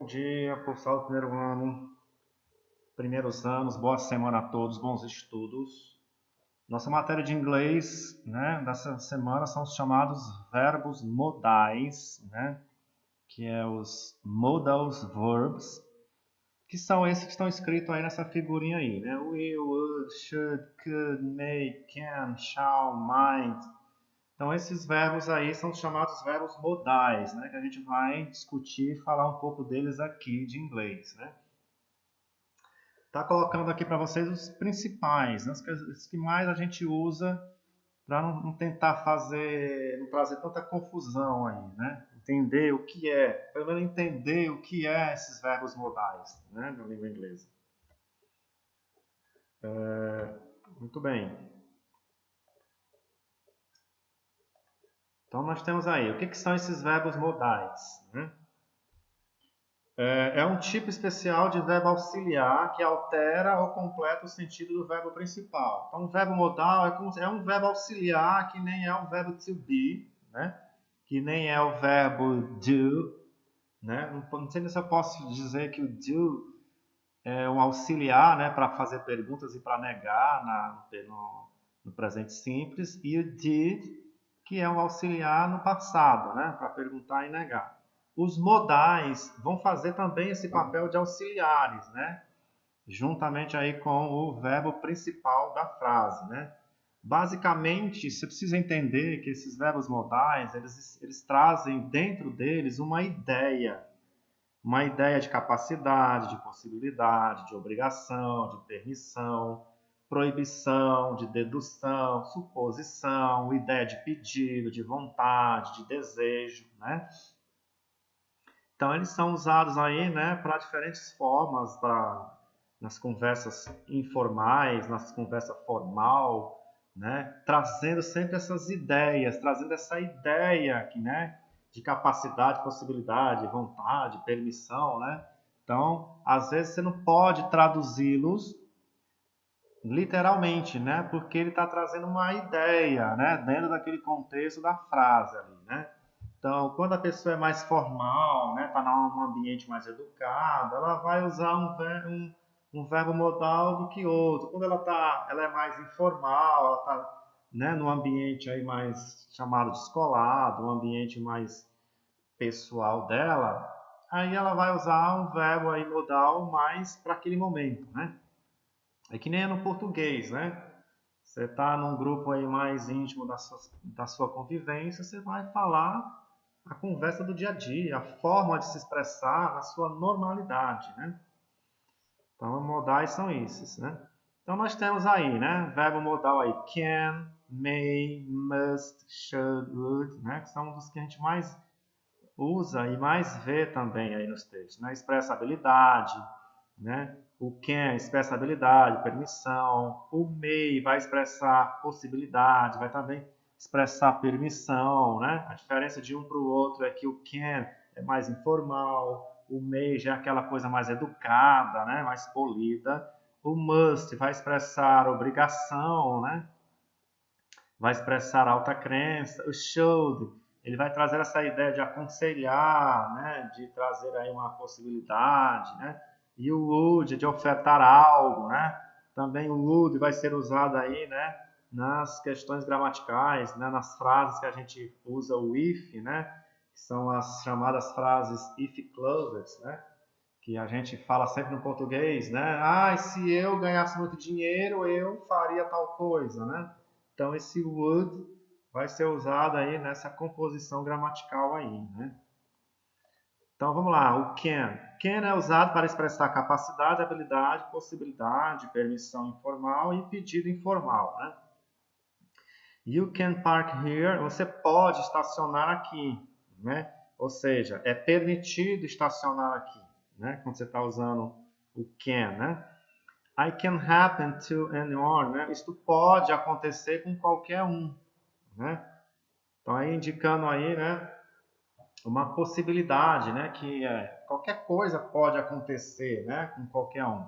dia, pessoal do primeiro ano, primeiros anos, boa semana a todos, bons estudos. Nossa matéria de inglês, né, dessa semana são os chamados verbos modais, né, que é os modal verbs, que são esses que estão escritos aí nessa figurinha aí, né, will, would, should, could, may, can, shall, might. Então, esses verbos aí são os chamados verbos modais, né, que a gente vai discutir e falar um pouco deles aqui de inglês, né. Tá colocando aqui para vocês os principais, né, os que mais a gente usa para não tentar não trazer tanta confusão aí, né? Entender o que é, pelo menos entender o que é esses verbos modais, né, na língua inglesa. Muito bem. Então nós temos aí, o que são esses verbos modais, né? É um tipo especial de verbo auxiliar que altera ou completa o sentido do verbo principal. Então, o verbo modal é um verbo auxiliar que nem é o verbo to be, né? Que nem é o verbo do, né? Não sei se eu posso dizer que o do é um auxiliar, né, para fazer perguntas e para negar no presente simples, e o did, que é um auxiliar no passado, né, para perguntar e negar. Os modais vão fazer também esse papel de auxiliares, né? Juntamente aí com o verbo principal da frase, né? Basicamente, você precisa entender que esses verbos modais, eles trazem dentro deles uma ideia de capacidade, de possibilidade, de obrigação, de permissão, proibição, de dedução, suposição, ideia de pedido, de vontade, de desejo, né? Então, eles são usados aí, né, para diferentes formas, nas conversas informais, nas conversas formal, né, trazendo sempre essas ideias, trazendo essa ideia aqui, né, de capacidade, possibilidade, vontade, permissão, né? Então, às vezes você não pode traduzi-los literalmente, né, porque ele está trazendo uma ideia, né, dentro daquele contexto da frase ali, né? Então, quando a pessoa é mais formal, né, está num ambiente mais educado, ela vai usar um verbo modal do que outro. Quando ela é mais informal, ela está, né, num ambiente aí mais chamado descolado, um ambiente mais pessoal dela, aí ela vai usar um verbo aí modal mais para aquele momento, né? É que nem é no português, né? Você está num grupo aí mais íntimo da sua convivência, você vai falar a conversa do dia a dia, a forma de se expressar na sua normalidade, né? Então, modais são esses, né? Então, nós temos aí, né? Verbo modal aí, can, may, must, should, would, né? Que são os que a gente mais usa e mais vê também aí nos textos, né? Expressa habilidade, né? O can expressa habilidade, permissão. O may vai expressar possibilidade, vai também expressar permissão, né? A diferença de um para o outro é que o can é mais informal, o may já é aquela coisa mais educada, né? Mais polida. O must vai expressar obrigação, né? Vai expressar alta crença. O should, ele vai trazer essa ideia de aconselhar, né? De trazer aí uma possibilidade, né? E o would, de ofertar algo, né? Também o would vai ser usado aí, né? Nas questões gramaticais, né? Nas frases que a gente usa o if, né? Que são as chamadas frases if clauses, né? Que a gente fala sempre no português, né? Ah, se eu ganhasse muito dinheiro, eu faria tal coisa, né? Então, esse would vai ser usado aí nessa composição gramatical aí, né? Então, vamos lá. O can. Can é usado para expressar capacidade, habilidade, possibilidade, permissão informal e pedido informal, né? You can park here. Você pode estacionar aqui, né? Ou seja, é permitido estacionar aqui, né? Quando você está usando o can, né? I can happen to anyone, né? Isto pode acontecer com qualquer um, né? Então aí indicando aí, né, uma possibilidade, né, que qualquer coisa pode acontecer, né, com qualquer um.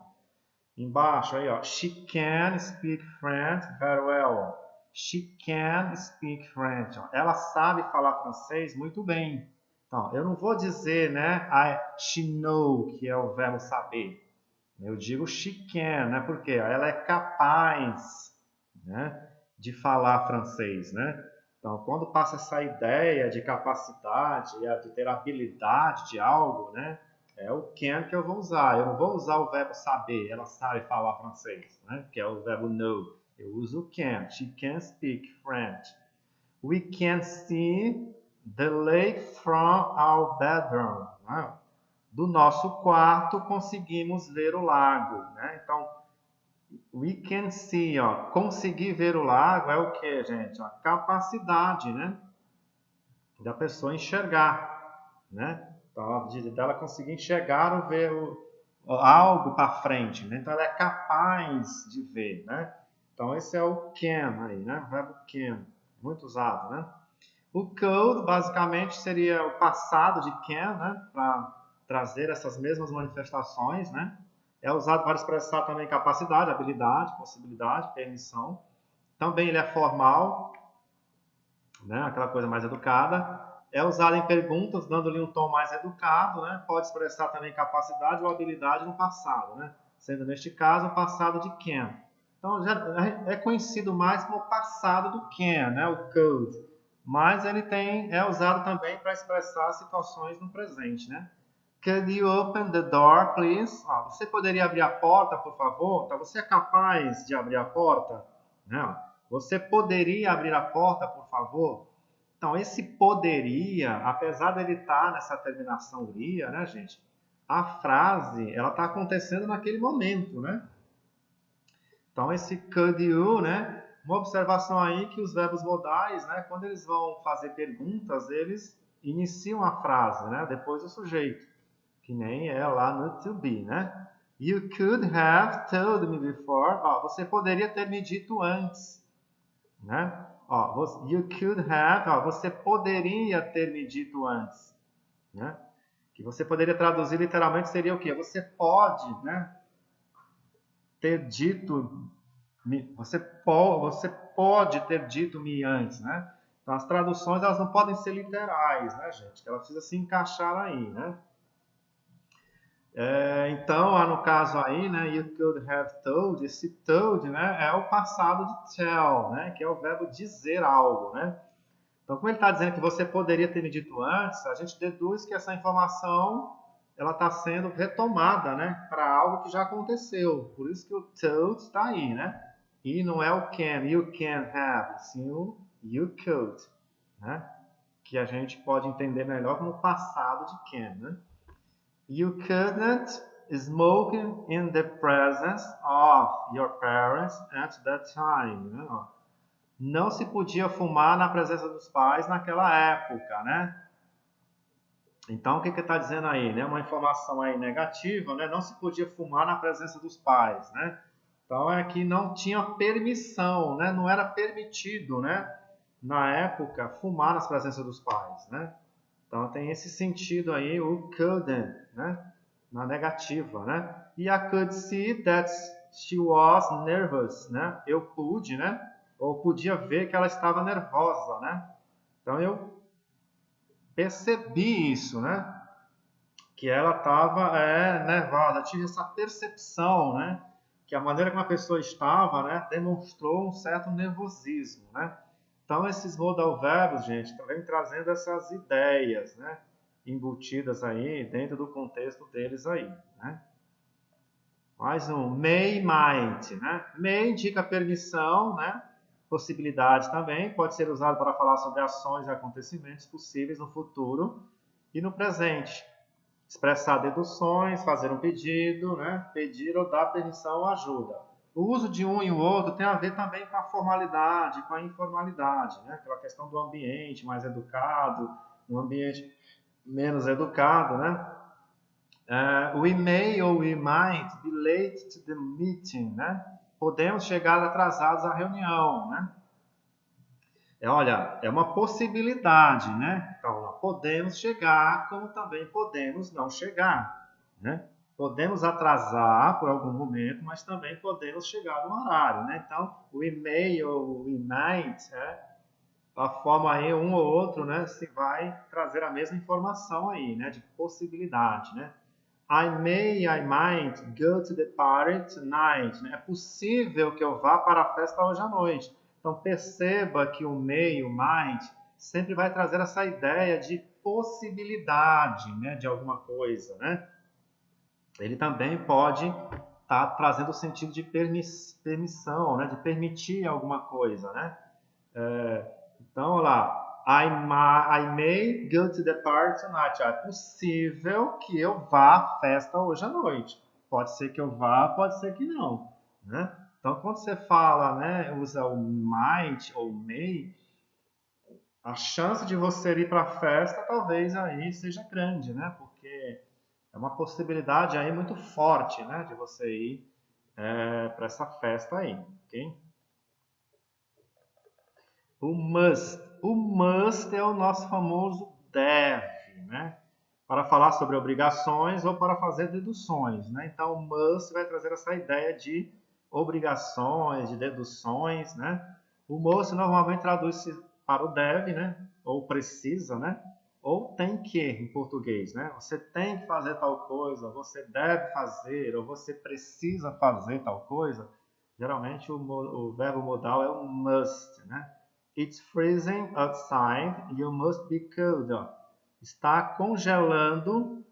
Embaixo aí, ó, she can speak French very well. She can speak French. Ela sabe falar francês muito bem. Então, eu não vou dizer, né, she know, que é o verbo saber. Eu digo she can, né, porque ela é capaz, né, de falar francês, né? Então, quando passa essa ideia de capacidade, de ter habilidade de algo, né, é o can que eu vou usar. Eu não vou usar o verbo saber, ela sabe falar francês, né, que é o verbo know. Eu uso o can. She can speak French. We can see the lake from our bedroom. Né? Do nosso quarto conseguimos ver o lago. Né? Então, we can see, ó, conseguir ver o lago é o que, gente? A capacidade, né, da pessoa enxergar, né? Então, dela conseguir enxergar ou ver algo para frente, né? Então, ela é capaz de ver, né? Então, esse é o can aí, né? O verbo can, muito usado, né? O could, basicamente, seria o passado de can, né? Para trazer essas mesmas manifestações, né? É usado para expressar também capacidade, habilidade, possibilidade, permissão. Também ele é formal, né? Aquela coisa mais educada. É usado em perguntas, dando-lhe um tom mais educado, né? Pode expressar também capacidade ou habilidade no passado, né? Sendo neste caso o passado de can. Então já é conhecido mais como o passado do can, né? O could. Mas ele é usado também para expressar situações no presente, né? Could you open the door, please? Você poderia abrir a porta, por favor? Então, você é capaz de abrir a porta? Não. Você poderia abrir a porta, por favor? Então, esse poderia, apesar dele estar nessa terminação iria, né, gente? A frase, ela está acontecendo naquele momento, né? Então, esse could you, né? Uma observação aí que os verbos modais, né? Quando eles vão fazer perguntas, eles iniciam a frase, né? Depois do sujeito. Que nem é lá no to be, né? You could have told me before. Você poderia ter me dito antes, né? You could have. Você poderia ter me dito antes, né? Que você poderia traduzir literalmente seria o quê? Você pode, né? Ter dito, você pode ter dito me antes, né? Então as traduções elas não podem ser literais, né, gente? Ela precisa se encaixar aí, né? Então, no caso aí, né, you could have told, esse told, né, é o passado de tell, né, que é o verbo dizer algo, né. Então, como ele está dizendo que você poderia ter me dito antes, a gente deduz que essa informação ela está sendo retomada, né, para algo que já aconteceu. Por isso que o told está aí, né. E não é o can, you can have, sim o you could, né, que a gente pode entender melhor como passado de can, né. You couldn't smoke in the presence of your parents at that time. Né? Não se podia fumar na presença dos pais naquela época, né? Então, o que está dizendo aí? Né? Uma informação aí negativa, né? Não se podia fumar na presença dos pais, né? Então, é que não tinha permissão, né? Não era permitido, né? Na época, fumar nas presenças dos pais, né? Então tem esse sentido aí, o couldn't, né? Na negativa, né? E I could see that she was nervous, né? Eu pude, né? Ou podia ver que ela estava nervosa, né? Então eu percebi isso, né? Que ela estava nervosa. Eu tive essa percepção, né? Que a maneira como a pessoa estava, né? Demonstrou um certo nervosismo, né? Então, esses modal verbos, gente, também trazendo essas ideias, né? Embutidas aí dentro do contexto deles aí, né? Mais um, may, might, né? May indica permissão, né? Possibilidade também, pode ser usado para falar sobre ações e acontecimentos possíveis no futuro e no presente. Expressar deduções, fazer um pedido, né? Pedir ou dar permissão ou ajuda. O uso de um e o outro tem a ver também com a formalidade, com a informalidade, né? Aquela questão do ambiente mais educado, um ambiente menos educado, né? We may or we might be late to the meeting, né? Podemos chegar atrasados à reunião, né? Olha, é uma possibilidade, né? Então, podemos chegar, como também podemos não chegar, né? Podemos atrasar por algum momento, mas também podemos chegar no horário, né? Então, we may ou we might da forma aí um ou outro, né, se vai trazer a mesma informação aí, né, de possibilidade, né? I might go to the party tonight. Né? É possível que eu vá para a festa hoje à noite. Então perceba que o may, o might, sempre vai trazer essa ideia de possibilidade, né, de alguma coisa, né? Ele também pode estar trazendo o sentido de permissão, né, de permitir alguma coisa, né? Então, olha lá, I may go to the party tonight. É possível que eu vá à festa hoje à noite. Pode ser que eu vá, pode ser que não, né? Então, quando você fala, né, usa o might ou may, a chance de você ir para a festa talvez aí seja grande, né? Porque é uma possibilidade aí muito forte, né, de você ir para essa festa aí, ok? O must. O must é o nosso famoso deve, né? Para falar sobre obrigações ou para fazer deduções, né? Então, o must vai trazer essa ideia de obrigações, de deduções, né? O must normalmente traduz-se para o deve, né? Ou precisa, né? Ou tem que, em português, né? Você tem que fazer tal coisa, você deve fazer, ou você precisa fazer tal coisa. Geralmente, o verbo modal é o must, né? It's freezing outside. You must be cold. Está congelando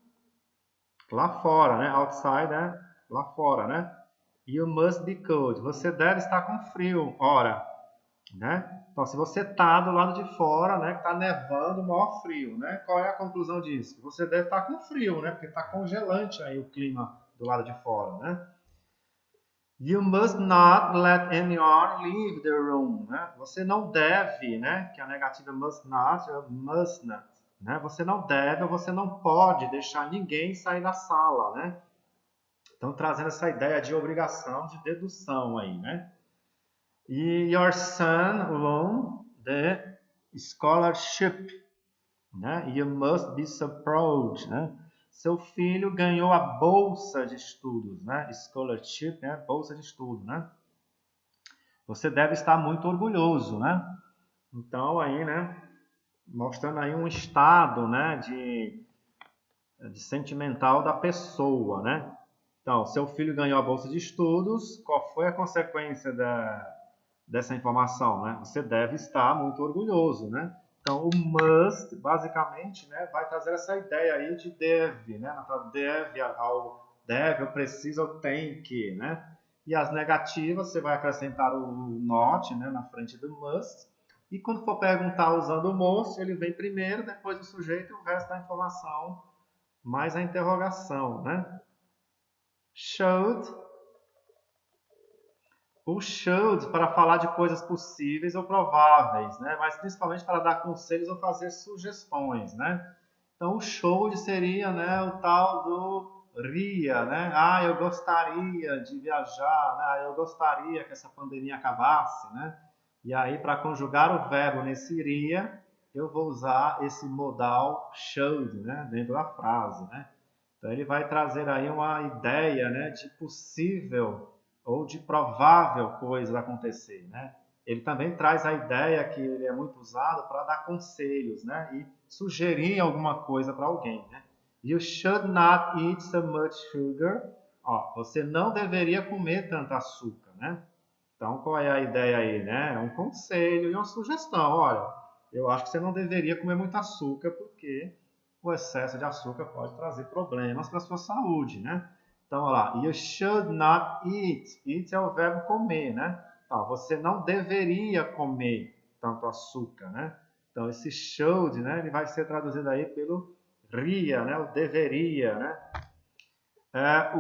lá fora, né? Outside é lá fora, né? You must be cold. Você deve estar com frio. Ora, né? Então, se você está do lado de fora, né? Que está nevando, maior frio, né? Qual é a conclusão disso? Você deve estar com frio, né? Porque está congelante aí o clima do lado de fora, né? You must not let anyone leave the room. Né? Você não deve, né? Que a negativa must not, must not. Né? Você não deve ou você não pode deixar ninguém sair da sala, né? Então, trazendo essa ideia de obrigação, de dedução aí, né? E your son won the scholarship. Né? You must be so proud. Né? Seu filho ganhou a bolsa de estudos, né? Scholarship, né? Bolsa de estudo, né? Você deve estar muito orgulhoso, né? Então aí, né? Mostrando aí um estado, né? De sentimental da pessoa, né? Então, seu filho ganhou a bolsa de estudos. Qual foi a consequência dessa informação, né? Você deve estar muito orgulhoso, né? Então, o must, basicamente, né, vai trazer essa ideia aí de deve, né? Deve, eu preciso, eu tenho que, né? E as negativas, você vai acrescentar o not, né, na frente do must. E quando for perguntar usando o must, ele vem primeiro, depois o sujeito e o resto da informação, mais a interrogação, né? Should. O should para falar de coisas possíveis ou prováveis, né? Mas principalmente para dar conselhos ou fazer sugestões, né? Então o should seria, né, o tal do ria, né? Ah, eu gostaria de viajar, né? Ah, eu gostaria que essa pandemia acabasse, né? E aí para conjugar o verbo nesse iria, eu vou usar esse modal should, né, dentro da frase, né? Então ele vai trazer aí uma ideia, né, de possível ou de provável coisa acontecer, né? Ele também traz a ideia que ele é muito usado para dar conselhos, né? E sugerir alguma coisa para alguém, né? You should not eat so much sugar. Ó, você não deveria comer tanto açúcar, né? Então, qual é a ideia aí, né? É um conselho e uma sugestão. Olha, eu acho que você não deveria comer muito açúcar porque o excesso de açúcar pode trazer problemas para a sua saúde, né? Então, olha lá, you should not eat. Eat é o verbo comer, né? Então, você não deveria comer tanto açúcar, né? Então, esse should, né? Ele vai ser traduzido aí pelo ria, né? O deveria, né?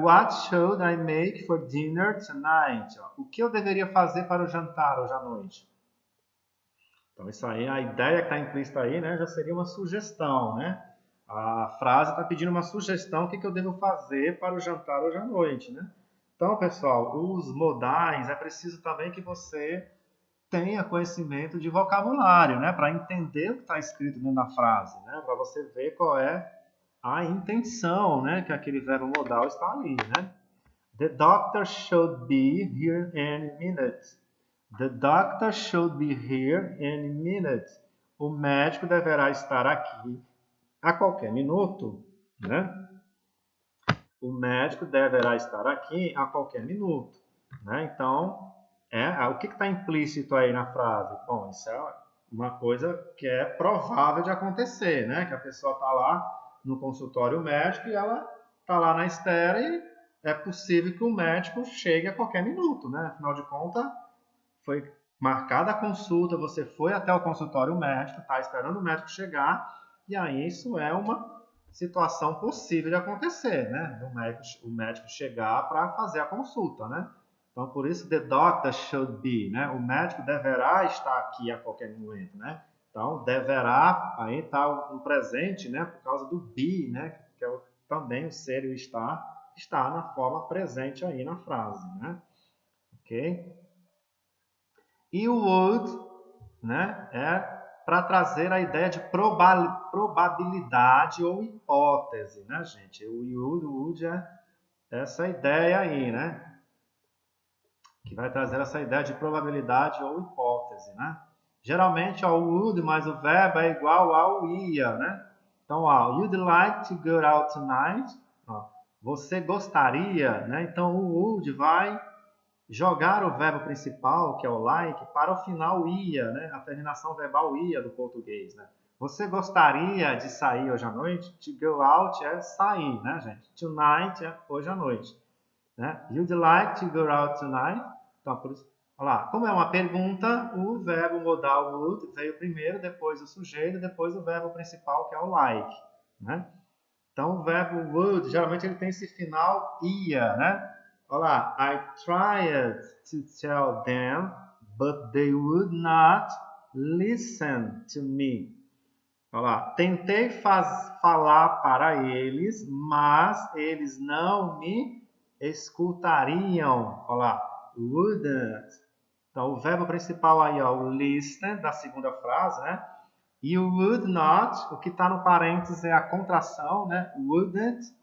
What should I make for dinner tonight? O que eu deveria fazer para o jantar hoje à noite? Então, isso aí, a ideia que está implícita aí, né? Já seria uma sugestão, né? A frase está pedindo uma sugestão, o que eu devo fazer para o jantar hoje à noite, né? Então, pessoal, os modais, é preciso também que você tenha conhecimento de vocabulário, né? Para entender o que está escrito dentro da frase, né? Para você ver qual é a intenção, né? Que aquele verbo modal está ali, né? The doctor should be here any minute. The doctor should be here any minute. O médico deverá estar aqui a qualquer minuto, né? O médico deverá estar aqui a qualquer minuto, né? Então, o que está implícito aí na frase? Bom, isso é uma coisa que é provável de acontecer, né? Que a pessoa está lá no consultório médico e ela está lá na espera e é possível que o médico chegue a qualquer minuto, né? Afinal de contas, foi marcada a consulta, você foi até o consultório médico, está esperando o médico chegar, e aí isso é uma situação possível de acontecer, né? O médico chegar para fazer a consulta, né? Então, por isso, the doctor should be, né? O médico deverá estar aqui a qualquer momento, né? Então, deverá, aí está o presente, né? Por causa do be, né? Que é também o ser e o está na forma presente aí na frase, né? Ok? E o would, né, é para trazer a ideia de probabilidade ou hipótese, né, gente? O would é essa ideia aí, né? Que vai trazer essa ideia de probabilidade ou hipótese, né? Geralmente, ó, o would mais o verbo é igual ao ia, né? Então, ó, you'd like to go out tonight? Ó, você gostaria, né? Então, o would vai jogar o verbo principal, que é o like, para o final ia, né? A terminação verbal ia do português, né? Você gostaria de sair hoje à noite? To go out é sair, né, gente? Tonight é hoje à noite, né? You'd like to go out tonight? Então, por isso, olha lá, como é uma pergunta, o verbo modal would veio primeiro, depois o sujeito, depois o verbo principal, que é o like, né? Então, o verbo would, geralmente ele tem esse final ia, né? Olha lá, I tried to tell them, but they would not listen to me. Olha lá, tentei falar para eles, mas eles não me escutariam. Olha lá, wouldn't. Então, o verbo principal aí, ó, o listen, da segunda frase, né? E o would not, o que está no parênteses é a contração, né? Wouldn't,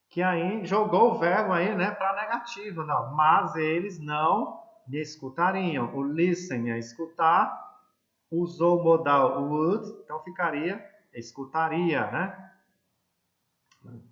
que aí jogou o verbo aí, né, para negativo, não. Mas eles não me escutariam. O listen é escutar, usou o modal would, então ficaria escutaria, né?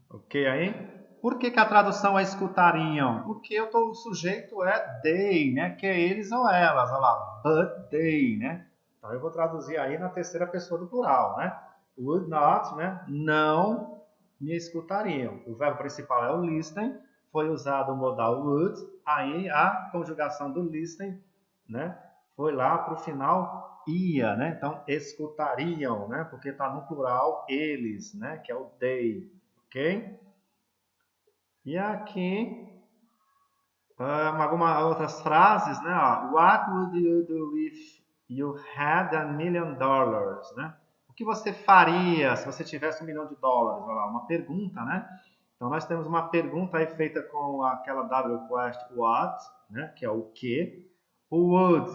Ok aí? Por que a tradução é escutariam? Porque o sujeito é they, né? Que é eles ou elas. Olha lá, but they, né? Então eu vou traduzir aí na terceira pessoa do plural, né? Would not, né? Não me escutariam. O verbo principal é o listen, foi usado o modal would, aí a conjugação do listen, né? Foi lá para o final ia, né? Então escutariam, né? Porque está no plural eles, né? Que é o they, ok? E aqui, algumas outras frases, né? Ó, what would you do if you had $1 million, né? O que você faria se você tivesse $1 milhão? Olha lá, uma pergunta, né? Então, nós temos uma pergunta aí feita com aquela W question, what, né? Que é o que. O would,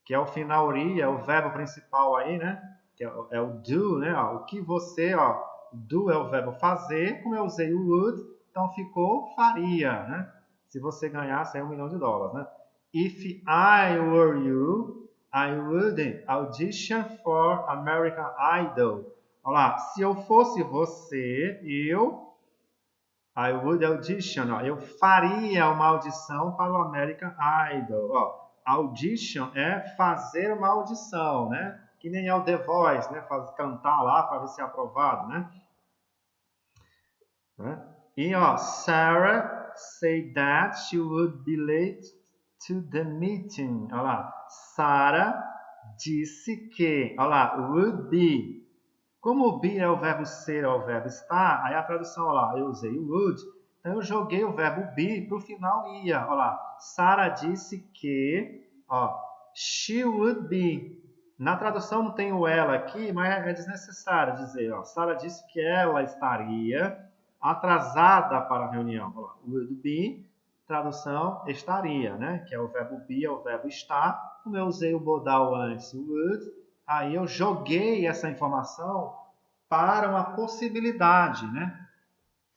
que é o final ri, é o verbo principal aí, né? Que é o do, né? Ó, o que você, ó, do é o verbo fazer, como eu usei o would, então ficou faria, né? Se você ganhasse aí $1 milhão, né? If I were you, I would audition for American Idol. Olha lá, se eu fosse você, I would audition, ó, eu faria uma audição para o American Idol. Ó, audition é fazer uma audição, né? Que nem é o The Voice, né? Cantar lá para ver se é aprovado, né? E ó, Sarah said that she would be late to the meeting. Olha lá, Sarah disse que, olha lá, would be. Como o be é o verbo ser, é o verbo estar, aí a tradução, olha lá, eu usei o would, então eu joguei o verbo be para o final ia. Olha lá, Sarah disse que, ó, she would be. Na tradução não tem o ela aqui, mas é desnecessário dizer, ó, Sarah disse que ela estaria atrasada para a reunião. Olha lá, would be, tradução estaria, né? Que é o verbo be, é o verbo estar. Como eu usei o modal antes, would, aí eu joguei essa informação para uma possibilidade, né?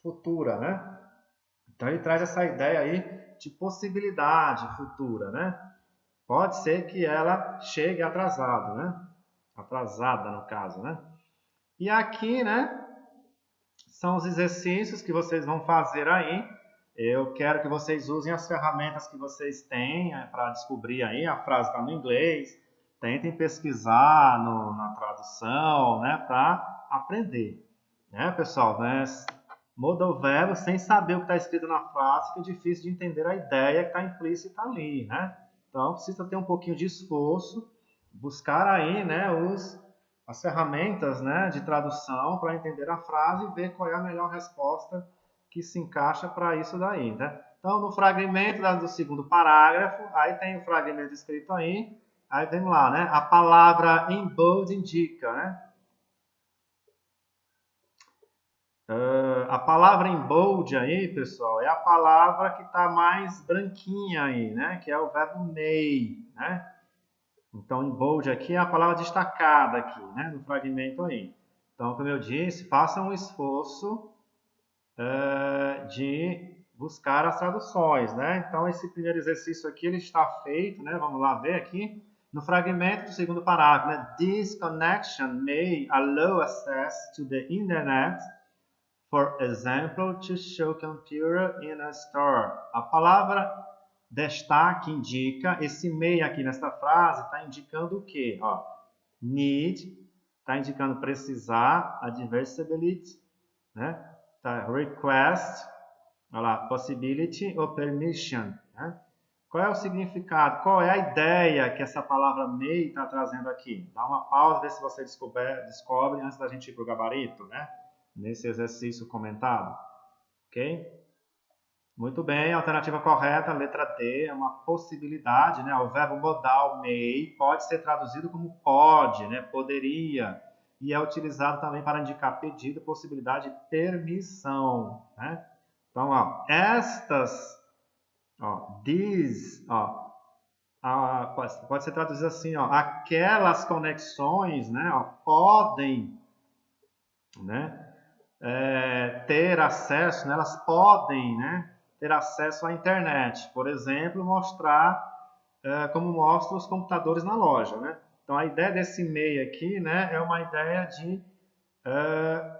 Futura, né? Então ele traz essa ideia aí de possibilidade futura, né? Pode ser que ela chegue atrasada, né? Atrasada, no caso, né? E aqui, né, são os exercícios que vocês vão fazer aí. Eu quero que vocês usem as ferramentas que vocês têm para descobrir aí. A frase está no inglês. Tentem pesquisar na tradução, né, para aprender. Né, pessoal? Né? Muda o verbo sem saber o que está escrito na frase, fica difícil de entender a ideia que está implícita ali, né? Então, precisa ter um pouquinho de esforço, buscar aí, né, as ferramentas, né, de tradução para entender a frase e ver qual é a melhor resposta que se encaixa para isso daí, né? Então, no fragmento do segundo parágrafo, aí tem o fragmento escrito aí vamos lá, né? A palavra in bold indica, né? A palavra em bold aí, pessoal, é a palavra que está mais branquinha aí, né? Que é o verbo may, né? Então, em bold aqui é a palavra destacada aqui, né? No fragmento aí. Então, como eu disse, façam um esforço de buscar as traduções, né? Então, esse primeiro exercício aqui, ele está feito, né? Vamos lá ver aqui. No fragmento do segundo parágrafo, né? This connection may allow access to the internet. For example, to show computer in a store. A palavra destaque indica, esse may aqui nessa frase está indicando o quê? Ó, need, está indicando precisar, adversibility, né? Tá, request, olha lá, possibility ou permission, né? Qual é o significado? Qual é a ideia que essa palavra may está trazendo aqui? Dá uma pausa, vê se você descobre antes da gente ir para o gabarito, né? Nesse exercício comentado, ok? Muito bem, a alternativa correta, letra D, é uma possibilidade, né? O verbo modal may pode ser traduzido como pode, né? Poderia, e é utilizado também para indicar pedido, possibilidade, permissão, né? Então, ó, these, pode ser traduzido assim, ó, aquelas conexões, né? Ó, podem, né? Ter acesso, né? Elas podem, né, ter acesso à internet. Por exemplo, mostrar como mostram os computadores na loja, né? Então, a ideia desse MEI aqui, né, é uma ideia de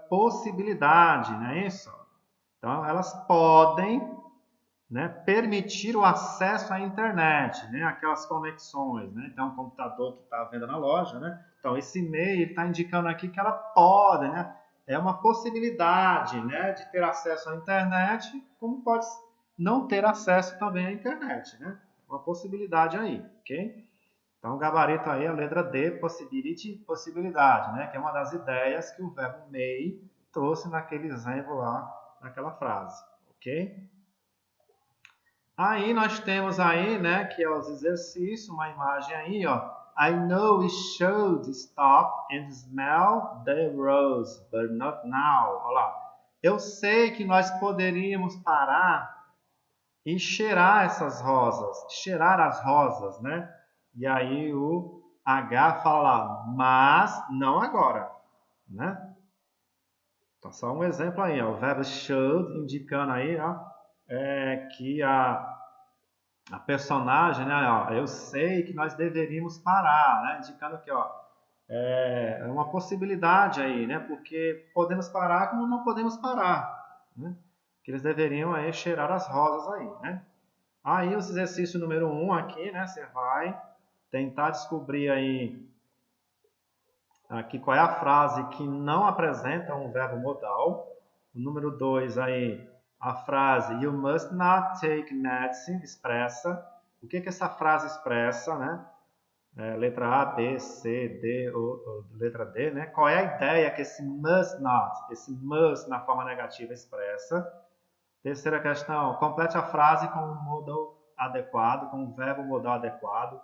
possibilidade, não é isso? Então, elas podem, né, permitir o acesso à internet, né, aquelas conexões, né? Então, um computador que está à venda na loja, né? Então, esse MEI está indicando aqui que ela pode, né? É uma possibilidade, né, de ter acesso à internet, como pode não ter acesso também à internet, né? Uma possibilidade aí, ok? Então, o gabarito aí é a letra D, possibility, possibilidade, né? Que é uma das ideias que o verbo may trouxe naquele exemplo lá, naquela frase, ok? Aí nós temos aí, né, que é os exercícios, uma imagem aí, ó. I know we should stop and smell the rose, but not now. Olha lá. Eu sei que nós poderíamos parar e cheirar essas rosas, cheirar as rosas, né? E aí o H fala lá, mas não agora, né? Então, só um exemplo aí, ó. O verbo should indicando aí, ó, que a personagem, né, ó, eu sei que nós deveríamos parar, né, indicando que, ó, é uma possibilidade aí, né, porque podemos parar como não podemos parar, né, que eles deveriam aí cheirar as rosas aí, né. Aí, o exercício número 1 aqui, né, você vai tentar descobrir aí, aqui qual é a frase que não apresenta um verbo modal. O número 2 aí, a frase you must not take medicine expressa. O que essa frase expressa, né? Letra A, B, C, D, letra D, né? Qual é a ideia que esse must na forma negativa expressa? Terceira questão, complete a frase com o modal adequado, com o verbo modal adequado.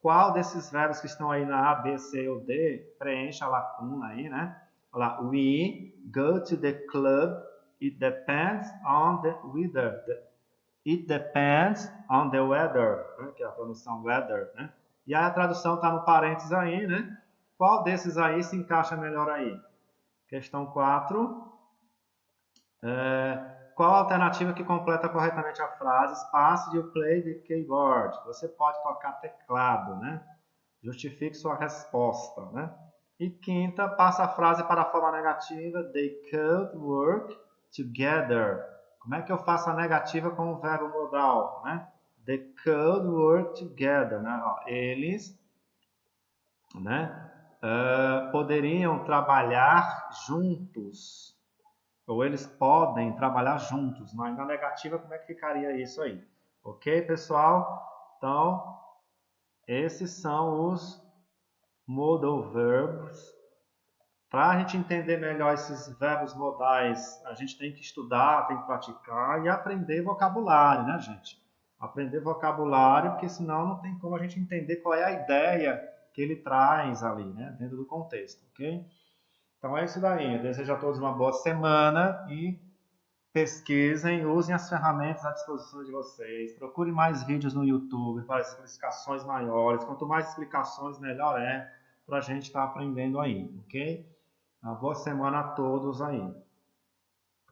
Qual desses verbos que estão aí na A, B, C ou D preenche a lacuna aí, né? Olha lá, we go to the club. It depends on the weather. It depends on the weather, né? Que é a tradução weather, né? E aí a tradução está no parênteses aí, né? Qual desses aí se encaixa melhor aí? Questão 4. qual a alternativa que completa corretamente a frase? Espaço de you play the keyboard. Você pode tocar teclado, né? Justifique sua resposta, né? E quinta, passa a frase para a forma negativa. They could work together. Como é que eu faço a negativa com o verbo modal, né? They could work together, né? Ó, eles, né? Poderiam trabalhar juntos. Ou eles podem trabalhar juntos. Mas na negativa, como é que ficaria isso aí? Ok, pessoal? Então, esses são os modal verbs. Para a gente entender melhor esses verbos modais, a gente tem que estudar, tem que praticar e aprender vocabulário, né, gente? Aprender vocabulário, porque senão não tem como a gente entender qual é a ideia que ele traz ali, né, dentro do contexto, ok? Então é isso daí. Eu desejo a todos uma boa semana e pesquisem, usem as ferramentas à disposição de vocês. Procure mais vídeos no YouTube para explicações maiores. Quanto mais explicações, melhor é para a gente estar aprendendo aí, ok? Uma boa semana a todos aí.